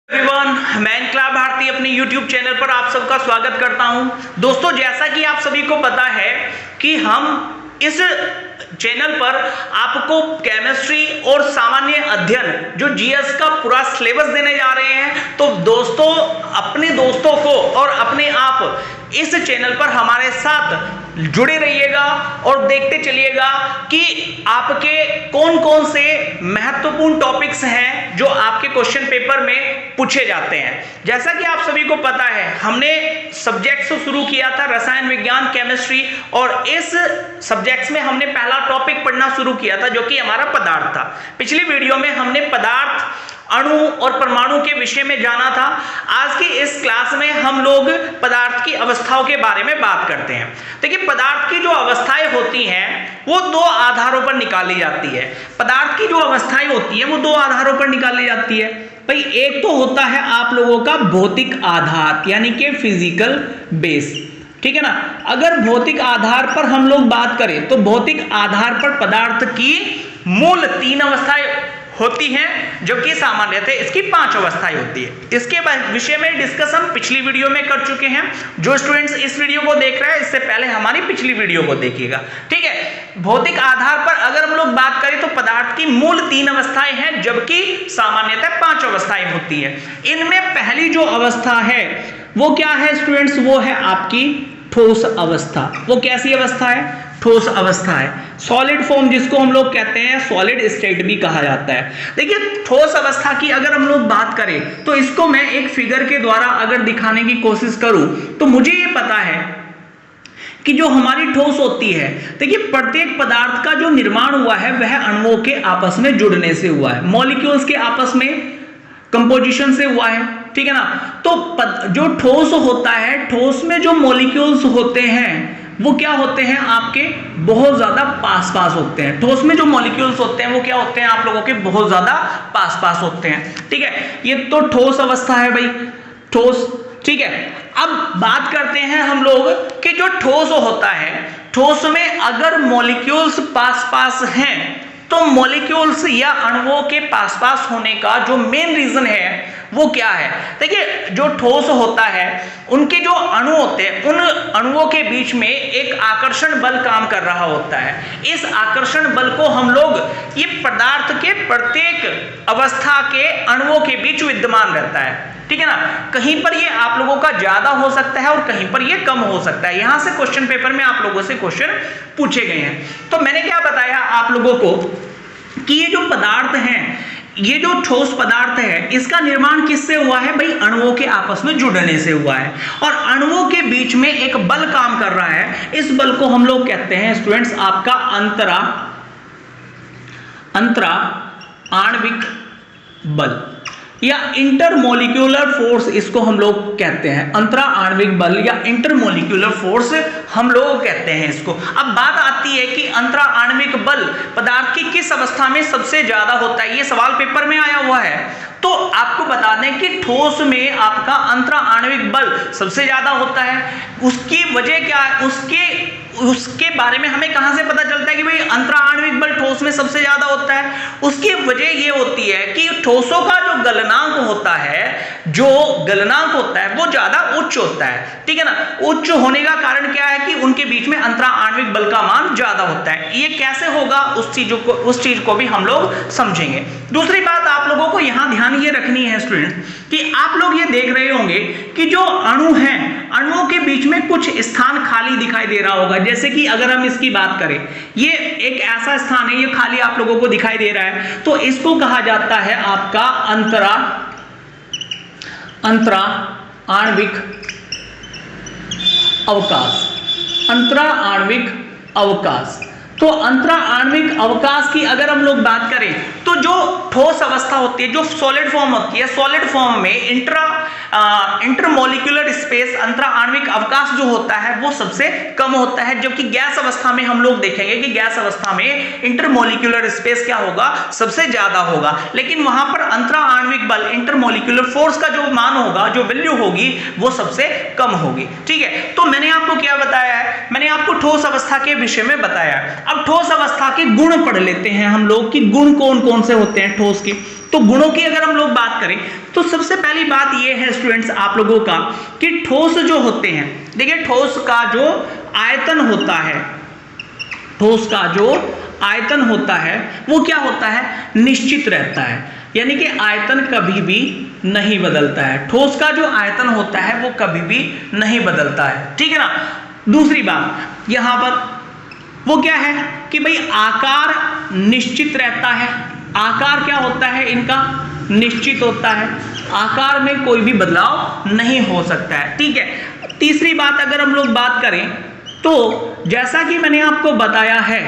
Everyone, मैं इनकलाब भारती अपने YouTube चैनल पर आप सबका स्वागत करता हूं। दोस्तों, जैसा कि आप सभी को पता है कि हम इस चैनल पर आपको केमिस्ट्री और सामान्य अध्ययन जो जीएस का पूरा सिलेबस देने जा रहे हैं। तो दोस्तों, अपने दोस्तों को और अपने आप इस चैनल पर हमारे साथ जुड़े रहिएगा और देखते चलिएगा कि आपके कौन कौन से महत्वपूर्ण टॉपिक्स हैं जो आपके क्वेश्चन पेपर में पूछे जाते हैं। जैसा कि आप सभी को पता है, हमने सब्जेक्ट्स शुरू किया था रसायन विज्ञान, केमिस्ट्री, और इस सब्जेक्ट्स में हमने पहला टॉपिक पढ़ना शुरू किया था जो कि हमारा पदार्थ था। पिछली वीडियो में हमने पदार्थ, अणु और परमाणु के विषय में जाना था। आज की इस क्लास में हम लोग पदार्थ की अवस्थाओं के बारे में बात करते हैं। देखिए, पदार्थ की जो अवस्थाएं होती हैं वो दो आधारों पर निकाली जाती है। पदार्थ की जो अवस्थाएं होती है वो दो आधारों पर निकाली जाती है। भाई, एक तो होता है आप लोगों का भौतिक आधार, यानी कि फिजिकल बेस, ठीक है ना। अगर भौतिक आधार पर हम लोग बात करें तो भौतिक आधार पर पदार्थ की मूल 3 अवस्थाएं होती हैं, जबकि सामान्यतः इसकी 5 अवस्थाएं होती है। इसके विषय में डिस्कशन पिछली वीडियो में कर चुके हैं। जो स्टूडेंट्स इस वीडियो को देख रहे हैं, इससे पहले हमारी पिछली वीडियो को देखिएगा, ठीक है। भौतिक आधार पर अगर हम लोग बात करें तो पदार्थ की मूल 3 अवस्थाएं हैं, जबकि सामान्यतः 5 अवस्थाएं होती हैं। इनमें पहली जो अवस्था है वो क्या है स्टूडेंट्स? वो है आपकी ठोस अवस्था। वो कैसी अवस्था है? ठोस अवस्था है। सॉलिड फॉर्म जिसको हम लोग कहते हैं, सॉलिड स्टेट भी कहा जाता है। देखिए, ठोस अवस्था की अगर हम लोग बात करें तो इसको मैं एक फिगर के द्वारा अगर दिखाने की कोशिश करूं तो मुझे ये पता है कि जो हमारी ठोस होती है, देखिए, प्रत्येक पदार्थ का जो निर्माण हुआ है वह अणुओं के आपस में जुड़ने से हुआ है, मॉलिक्यूल्स के आपस में कंपोजिशन से हुआ है, ठीक है ना। तो जो ठोस होता है, ठोस में जो मॉलिक्यूल्स होते हैं वो क्या होते हैं? आपके बहुत ज्यादा पास पास होते हैं। ठोस में जो मॉलिक्यूल्स होते हैं वो क्या होते हैं? आप लोगों के बहुत ज्यादा पास पास होते हैं, ठीक है। ये तो ठोस अवस्था है भाई, ठोस, ठीक है। अब बात करते हैं हम लोग कि जो ठोस होता है, ठोस में अगर मॉलिक्यूल्स पास पास हैं तो मॉलिक्यूल्स या अणुओं के पास पास होने का जो मेन रीजन है वो क्या है? देखिए, जो ठोस होता है उनके जो अणु होते हैं, उन अणुओं के बीच में एक आकर्षण बल काम कर रहा होता है। इस आकर्षण बल को हम लोग ये पदार्थ के प्रत्येक अवस्था के अणुओं के बीच विद्यमान रहता है, ठीक है ना। कहीं पर ये आप लोगों का ज्यादा हो सकता है और कहीं पर ये कम हो सकता है। यहां से क्वेश्चन पेपर में आप लोगों से क्वेश्चन पूछे गए हैं। तो मैंने क्या बताया आप लोगों को कि ये जो पदार्थ हैं, ये जो ठोस पदार्थ है, इसका निर्माण किससे हुआ है? भाई, अणुओं के आपस में जुड़ने से हुआ है और अणुओं के बीच में एक बल काम कर रहा है। इस बल को हम लोग कहते हैं स्टूडेंट्स आपका अंतरा आणविक बल या इंटरमोलिक्यूलर फोर्स, इसको हम लोग कहते हैं। अंतरा आणविक बल या इंटरमोलिक्यूलर फोर्स हम लोग कहते हैं इसको। अब बात आती है कि अंतरा आणविक बल पदार्थ की किस अवस्था में सबसे ज्यादा होता है। ये सवाल पेपर में आया हुआ है। तो आपको बता दें कि ठोस में आपका अंतरा आणविक बल सबसे ज्यादा होता है। उसकी वजह क्या है? उसके बारे में हमें कहां से पता चलता है कि भाई अंतरा आणविक बल ठोस में सबसे ज्यादा होता है? उसकी वजह ये होती है कि ठोसों का जो गलनांक होता है वो ज्यादा उच्च होता है, ठीक है ना। उच्च होने का कारण क्या है कि उनके बीच में अंतरा आणविक बल का मान ज्यादा होता है। ये कैसे होगा उस चीज को भी हम लोग समझेंगे। दूसरी बात आप लोगों को यहां ध्यान ये रखनी है स्टूडेंट कि आप लोग ये देख रहे होंगे कि जो अणु हैं, अणुओं के बीच में कुछ स्थान खाली दिखाई दे रहा होगा। जैसे कि अगर हम इसकी बात करें, ये एक ऐसा स्थान है, ये खाली आप लोगों को दिखाई दे रहा है, तो इसको कहा जाता है आपका अंतरा आणविक अवकाश। अंतरा आणविक अवकाश। तो अंतरा आणविक अवकाश की अगर हम लोग बात करें तो जो ठोस अवस्था होती है, जो सॉलिड फॉर्म होती है, सॉलिड फॉर्म में इंटरमोलिक्यूलर स्पेस, अंतरा आणविक अवकाश जो होता है वो सबसे कम होता है। जबकि गैस अवस्था में हम लोग देखेंगे कि गैस अवस्था में इंटरमोलिक्यूलर स्पेस क्या होगा? सबसे ज्यादा होगा। लेकिन वहां पर अंतरा आणविक बल, इंटरमोलिक्यूलर फोर्स का जो मान होगा, जो वैल्यू होगी, वो सबसे कम होगी, ठीक है। तो मैंने आपको क्या बताया है? मैंने आपको ठोस अवस्था के विषय में बताया है। अब ठोस अवस्था के गुण पढ़ लेते हैं हम लोग कि गुण कौन कौन से होते हैं ठोस के। तो गुणों की अगर हम लोग बात करें तो सबसे पहली बात ये है स्टूडेंट्स आप लोगों का कि ठोस जो होते हैं, देखिए ठोस का जो आयतन होता है, ठोस का जो आयतन होता है वो क्या होता है, निश्चित रहता है, यानी कि आयतन कभी भी नहीं बदलता है। ठोस का जो आयतन होता है वो कभी भी नहीं बदलता है, ठीक है ना। दूसरी बात यहां पर वो क्या है कि भाई आकार निश्चित रहता है, आकार क्या होता है इनका, निश्चित होता है, आकार में कोई भी बदलाव नहीं हो सकता है, ठीक है। तीसरी बात अगर हम लोग बात करें तो जैसा कि मैंने आपको बताया है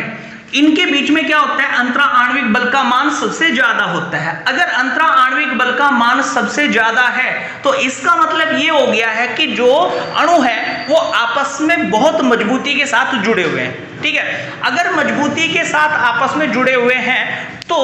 इनके बीच में क्या होता है, अंतरा आणविक बल का मान सबसे ज्यादा होता है। अगर अंतरा आणविक बल का मान सबसे ज्यादा है तो इसका मतलब ये हो गया है कि जो अणु है वो आपस में बहुत मजबूती के साथ जुड़े हुए हैं, ठीक है। अगर मजबूती के साथ आपस में जुड़े हुए हैं तो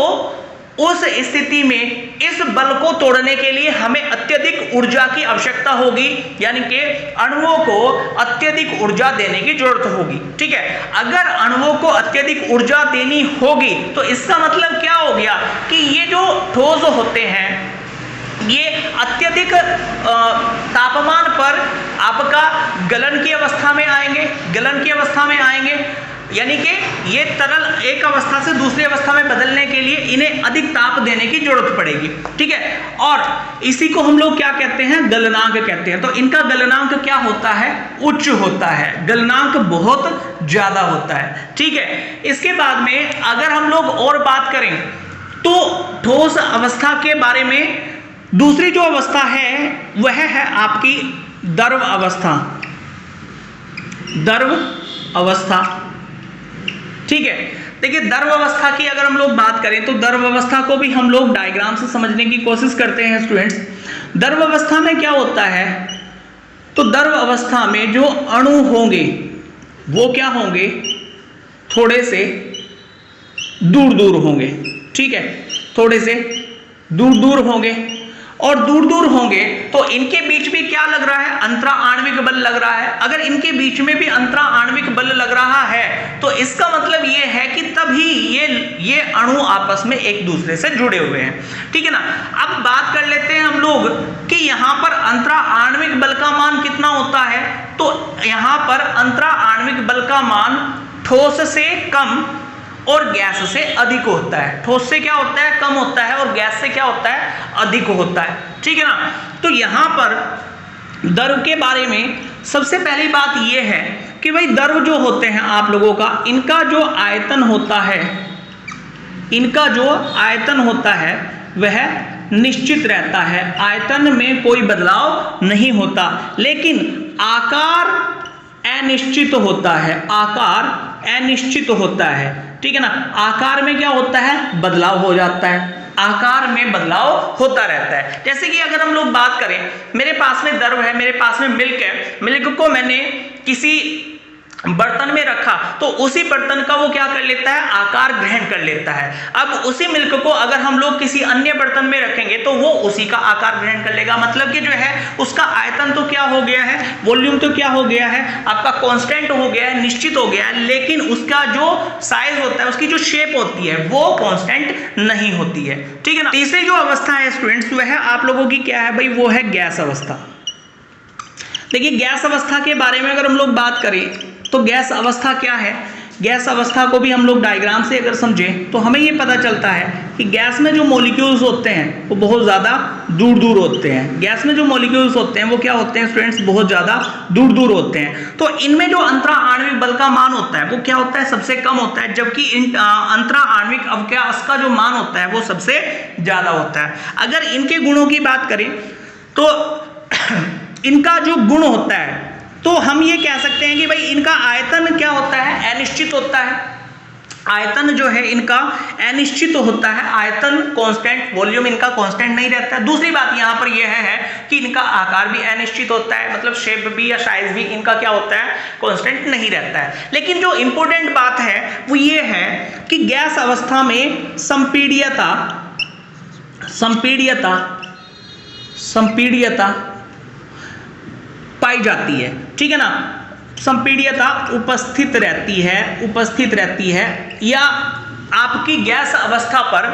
उस स्थिति में इस बल को तोड़ने के लिए हमें अत्यधिक ऊर्जा की आवश्यकता होगी, यानी कि अणुओं को अत्यधिक ऊर्जा देने की जरूरत होगी, ठीक है। अगर अणुओं को अत्यधिक ऊर्जा देनी होगी तो इसका मतलब क्या हो गया कि ये जो ठोस होते हैं ये अत्यधिक तापमान पर आपका गलन की अवस्था में आएंगे, गलन की अवस्था में आएंगे, यानी कि ये तरल एक अवस्था से दूसरी अवस्था में बदलने के लिए इन्हें अधिक ताप देने की जरूरत पड़ेगी, ठीक है। और इसी को हम लोग क्या कहते हैं, गलनांक कहते हैं। तो इनका गलनांक क्या होता है, उच्च होता है, गलनांक बहुत ज्यादा होता है, ठीक है। इसके बाद में अगर हम लोग और बात करें तो ठोस अवस्था के बारे में दूसरी जो अवस्था है वह है आपकी द्रव अवस्था, द्रव अवस्था, ठीक है। देखिए द्रव अवस्था की अगर हम लोग बात करें तो द्रव अवस्था को भी हम लोग डायग्राम से समझने की कोशिश करते हैं स्टूडेंट्स। द्रव अवस्था में क्या होता है, तो द्रव अवस्था में जो अणु होंगे वो क्या होंगे, थोड़े से दूर दूर होंगे, ठीक है, थोड़े से दूर दूर होंगे। और दूर दूर होंगे तो इनके बीच में क्या लग रहा है, अंतरा आणविक बल लग रहा है। अगर इनके बीच में भी अंतरा आणविक बल लग रहा है तो इसका मतलब ये है कि तभी ये अणु आपस में एक दूसरे से जुड़े हुए हैं, ठीक है ना। अब बात कर लेते हैं हम लोग कि यहां पर अंतरा आणविक बल का मान कितना होता है। तो यहां पर अंतरा आणविक बल का मान ठोस से कम और गैस से अधिक होता है। ठोस से क्या होता है, कम होता है, और गैस से क्या होता है, अधिक होता है, ठीक है ना। तो यहां पर द्रव के बारे में सबसे पहली बात यह है कि भाई द्रव जो होते हैं आप लोगों का, इनका जो आयतन होता है, इनका जो आयतन होता है वह निश्चित रहता है, आयतन में कोई बदलाव नहीं होता, लेकिन आकार अनिश्चित होता है, आकार अनिश्चित होता है, ठीक है ना। आकार में क्या होता है, बदलाव हो जाता है, आकार में बदलाव होता रहता है। जैसे कि अगर हम लोग बात करें, मेरे पास में द्रव है, मेरे पास में मिल्क है, मिल्क को मैंने किसी बर्तन में रखा तो उसी बर्तन का वो क्या कर लेता है, आकार ग्रहण कर लेता है। अब उसी मिल्क को अगर हम लोग किसी अन्य बर्तन में रखेंगे तो वो उसी का आकार ग्रहण कर लेगा। मतलब कि जो है उसका आयतन तो क्या हो गया है, वॉल्यूम तो क्या हो गया है, आपका कांस्टेंट हो गया है, निश्चित हो गया है, लेकिन उसका जो साइज होता है, उसकी जो शेप होती है वो कांस्टेंट नहीं होती है, ठीक है ना। तीसरी जो अवस्था है स्टूडेंट्स वह आप लोगों की क्या है भाई, वो है गैस अवस्था। देखिए गैस अवस्था के बारे में अगर हम लोग बात करें तो गैस अवस्था क्या है, गैस अवस्था को भी हम लोग डायग्राम से अगर समझें तो हमें ये पता चलता है कि गैस में जो मॉलिक्यूल्स होते हैं वो बहुत ज़्यादा दूर दूर होते हैं। गैस में जो मॉलिक्यूल्स होते हैं वो क्या होते हैं स्टूडेंट्स, बहुत ज़्यादा दूर दूर होते हैं। तो इनमें जो अंतरा आणविक बल का मान होता है वो क्या होता है, सबसे कम होता है, जबकि अंतरा आणविक अवकाश का जो मान होता है वो सबसे ज़्यादा होता है। अगर इनके गुणों की बात करें तो इनका जो गुण होता है तो हम ये कह सकते हैं कि भाई इनका आयतन क्या होता है, अनिश्चित होता है। आयतन जो है इनका अनिश्चित होता है, आयतन कांस्टेंट, वॉल्यूम इनका कांस्टेंट नहीं रहता है। दूसरी बात यहाँ पर यह है कि इनका आकार भी अनिश्चित होता है, मतलब शेप भी या साइज भी इनका क्या होता है, कांस्टेंट नहीं रहता है। लेकिन जो इंपॉर्टेंट बात है वो ये है कि गैस अवस्था में संपीड्यता पाई जाती है, ठीक है ना। संपीड्यता उपस्थित रहती है या आपकी गैस अवस्था पर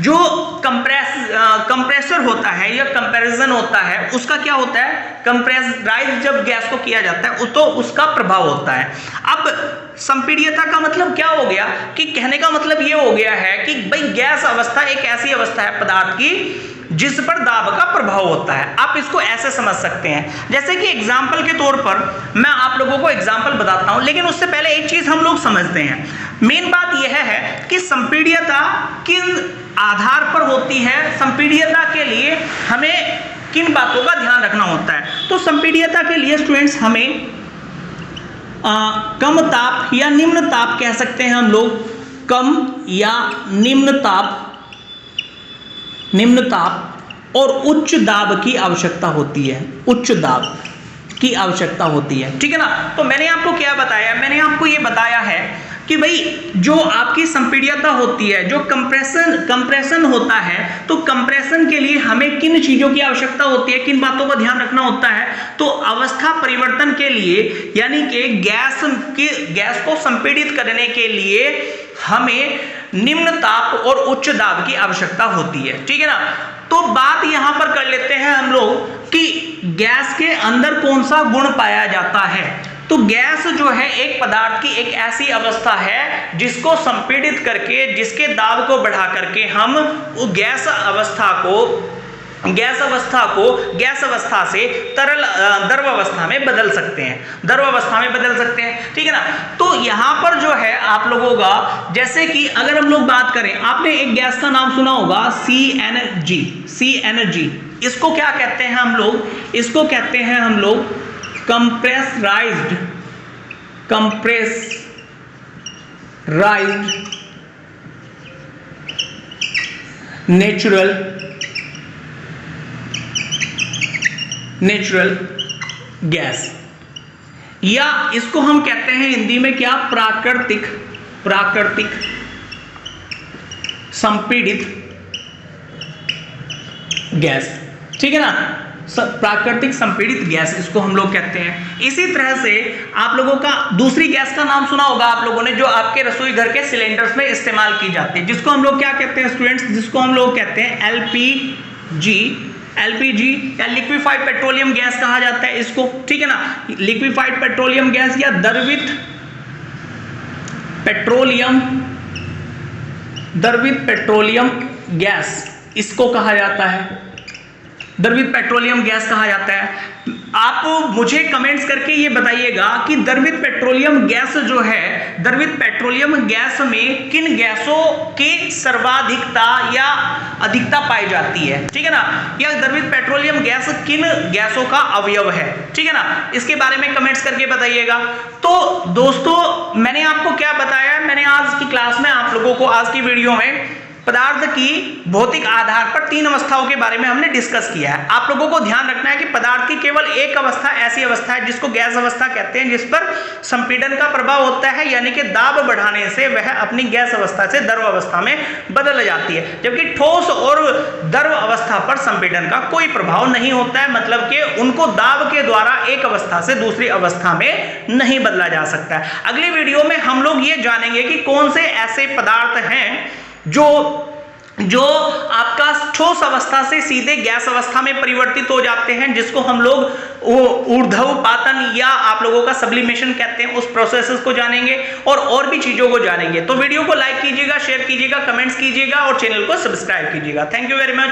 जो कंप्रेसर होता है या कंपैरिजन होता है, उसका क्या होता है, कंप्रेसराइज जब गैस को किया जाता है तो उसका प्रभाव होता है। अब संपीड्यता का मतलब क्या हो गया कि कहने का मतलब ये हो गया है कि भाई गैस अवस्था एक ऐसी अवस्था है पदार्थ की जिस पर दाब का प्रभाव होता है। आप इसको ऐसे समझ सकते हैं, जैसे कि एग्जाम्पल के तौर पर मैं आप लोगों को एग्जाम्पल बताता हूं, लेकिन उससे पहले एक चीज हम लोग समझते हैं। मेन बात यह है कि संपीड्यता किन आधार पर होती है, संपीड्यता के लिए हमें किन बातों का ध्यान रखना होता है। तो संपीड्यता के लिए स्टूडेंट्स हमें कम ताप या निम्न ताप कह सकते हैं हम लोग, कम या निम्न ताप और उच्च दाब की आवश्यकता होती है, उच्च दाब की आवश्यकता होती है, ठीक है ना। तो मैंने आपको क्या बताया, मैंने आपको ये बताया है कि भाई जो आपकी संपीड्यता होती है, जो कंप्रेशन होता है, तो कंप्रेशन के लिए हमें किन चीजों की आवश्यकता होती है, किन बातों का ध्यान रखना होता है। तो अवस्था परिवर्तन के लिए यानी कि गैस को संपीड़ित करने के लिए हमें निम्न ताप और उच्च दाब की आवश्यकता होती है, ठीक है ना। तो बात यहां पर कर लेते हैं हम लोग कि गैस के अंदर कौन सा गुण पाया जाता है। तो गैस जो है एक पदार्थ की एक ऐसी अवस्था है जिसको संपीड़ित करके, जिसके दाब को बढ़ा करके हम वो गैस अवस्था से द्रव अवस्था में बदल सकते हैं, ठीक है ना। तो यहां पर जो है आप लोगों का, जैसे कि अगर हम लोग बात करें, आपने एक गैस का नाम सुना होगा CNG। इसको क्या कहते हैं हम लोग, इसको कहते हैं हम लोग कंप्रेसराइज्ड नेचुरल गैस, या इसको हम कहते हैं हिंदी में क्या, प्राकृतिक संपीड़ित गैस, ठीक है ना। प्राकृतिक संपीड़ित गैस इसको हम लोग कहते हैं। इसी तरह से आप लोगों का दूसरी गैस का नाम सुना होगा आप लोगों ने, जो आपके रसोई घर के सिलेंडर्स में इस्तेमाल की जाती है, जिसको हम लोग क्या कहते हैं स्टूडेंट्स, जिसको हम लोग कहते हैं LPG या लिक्विफाइड पेट्रोलियम गैस कहा जाता है इसको, ठीक है ना। लिक्विफाइड पेट्रोलियम गैस या द्रवित पेट्रोलियम गैस इसको कहा जाता है, द्रवित पेट्रोलियम गैस कहा जाता है। आप मुझे कमेंट्स करके ये बताइएगा कि द्रवित पेट्रोलियम गैस जो है, द्रवित पेट्रोलियम गैस में किन गैसों की सर्वाधिकता या अधिकता पाई जाती है, ठीक है ना। या द्रवित पेट्रोलियम गैस किन गैसों का अवयव है, ठीक है ना। इसके बारे में कमेंट्स करके बताइएगा। तो दोस्तों मैंने आपको क्या बताया, मैंने आज की क्लास में आप लोगों को, आज की वीडियो में पदार्थ की भौतिक आधार पर 3 अवस्थाओं के बारे में हमने डिस्कस किया है। आप लोगों को ध्यान रखना है कि पदार्थ की केवल एक अवस्था ऐसी अवस्था है जिसको गैस अवस्था कहते हैं, जिस पर संपीड़न का प्रभाव होता है, यानी कि दाब बढ़ाने से वह अपनी गैस अवस्था से द्रव अवस्था में बदल जाती है, जबकि ठोस और द्रव अवस्था पर संपीड़न का कोई प्रभाव नहीं होता है, मतलब कि उनको दाब के द्वारा एक अवस्था से दूसरी अवस्था में नहीं बदला जा सकता है। अगली वीडियो में हम लोग ये जानेंगे कि कौन से ऐसे पदार्थ हैं जो आपका ठोस अवस्था से सीधे गैस अवस्था में परिवर्तित हो जाते हैं, जिसको हम लोग ऊर्ध्वपातन या आप लोगों का सब्लिमेशन कहते हैं। उस प्रोसेस को जानेंगे और भी चीजों को जानेंगे। तो वीडियो को लाइक कीजिएगा, शेयर कीजिएगा, कमेंट्स कीजिएगा और चैनल को सब्सक्राइब कीजिएगा। Thank you very much.